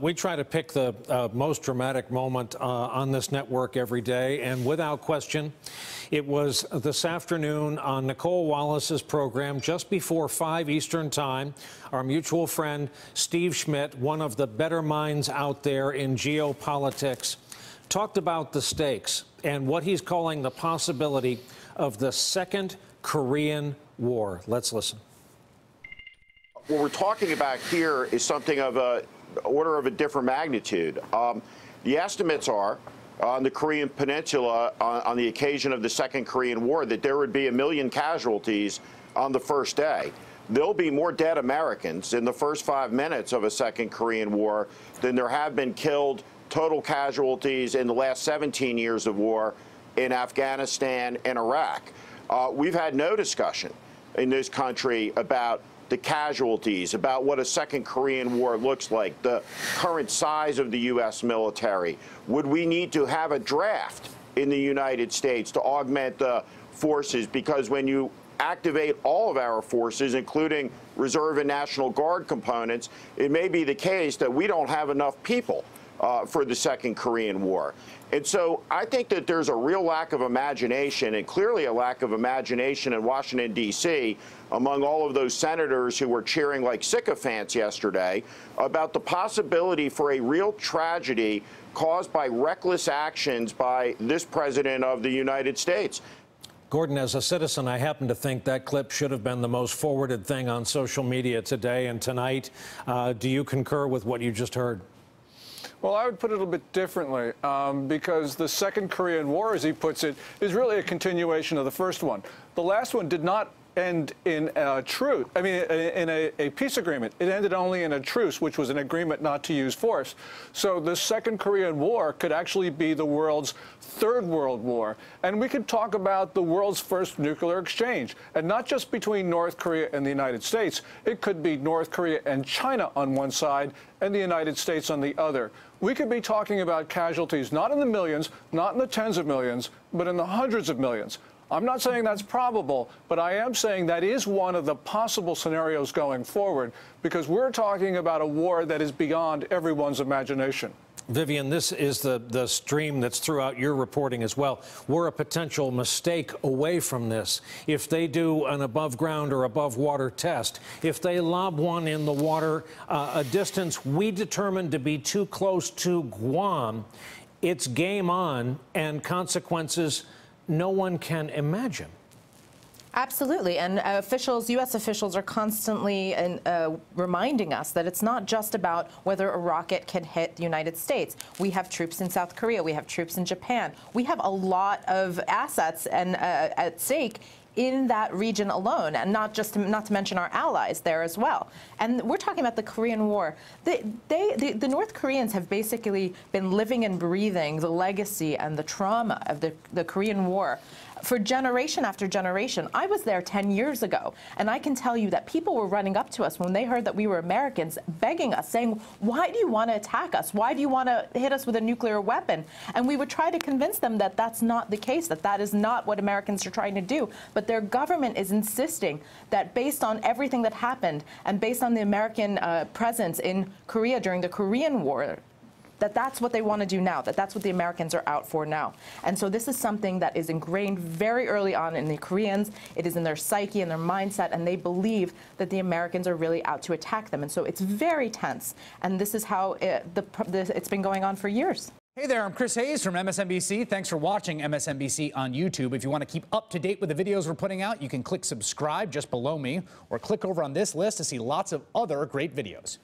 We try to pick the most dramatic moment on this network every day, and without question, it was this afternoon on Nicole Wallace's program just before 5 Eastern Time. Our mutual friend Steve Schmidt, one of the better minds out there in geopolitics, talked about the stakes and what he's calling the possibility of the second Korean War. Let's listen. What we're talking about here is something of a order of a different magnitude. The estimates are on the Korean Peninsula on the occasion of the Second Korean War that there would be 1 million casualties on the first day. There'll be more dead Americans in the first 5 minutes of a Second Korean War than there have been killed total casualties in the last 17 years of war in Afghanistan and Iraq. We've had no discussion in this country about the casualties, about what a Second Korean War looks like, the current size of the U.S. military. Would we need to have a draft in the United States to augment the forces? Because when you activate all of our forces, including Reserve and National Guard components, it may be the case that we don't have enough people for the Second Korean War. And so I think that there's a real lack of imagination, and clearly a lack of imagination in Washington, D.C., among all of those senators who were cheering like sycophants yesterday about the possibility for a real tragedy caused by reckless actions by this president of the United States. Gordon, as a citizen, I happen to think that clip should have been the most forwarded thing on social media today and tonight. Do you concur with what you just heard? Well, I would put it a little bit differently, because the Second Korean War, as he puts it, is really a continuation of the first one. The last one did not end in a truce. I mean, in a peace agreement. It ended only in a truce, which was an agreement not to use force. So the Second Korean War could actually be the world's third world war. And we could talk about the world's first nuclear exchange. And not just between North Korea and the United States. It could be North Korea and China on one side and the United States on the other. We could be talking about casualties not in the millions, not in the tens of millions, but in the hundreds of millions. I'm not saying that's probable, but I am saying that is one of the possible scenarios going forward, because we're talking about a war that is beyond everyone's imagination. Vivian, this is the stream that's throughout your reporting as well. We're a potential mistake away from this. If they do an above ground or above water test, if they lob one in the water a distance we determine to be too close to Guam, it's game on, and consequences no one can imagine. Absolutely, and U.S. officials are constantly reminding us that it's not just about whether a rocket can hit the United States. We have troops in South Korea, we have troops in Japan. We have a lot of assets and at stake in that region alone, and not to mention our allies there as well. And we're talking about the Korean War. The North Koreans have basically been living and breathing the legacy and the trauma of the Korean War for generation after generation. I was there 10 years ago, and I can tell you that people were running up to us when they heard that we were Americans, begging us, saying, why do you want to attack us? Why do you want to hit us with a nuclear weapon? And we would try to convince them that that's not the case, that that is not what Americans are trying to do. But their government is insisting that based on everything that happened and based on the American presence in Korea during the Korean War, that's what they want to do now, that's what the Americans are out for now. And so this is something that is ingrained very early on in the Koreans. It is in their psyche and their mindset, and they believe that the Americans are really out to attack them. And so it's very tense. And this is how it's been going on for years. Hey there, I'm Chris Hayes from MSNBC. Thanks for watching MSNBC on YouTube. If you want to keep up to date with the videos we're putting out, you can click subscribe just below me, or click over on this list to see lots of other great videos.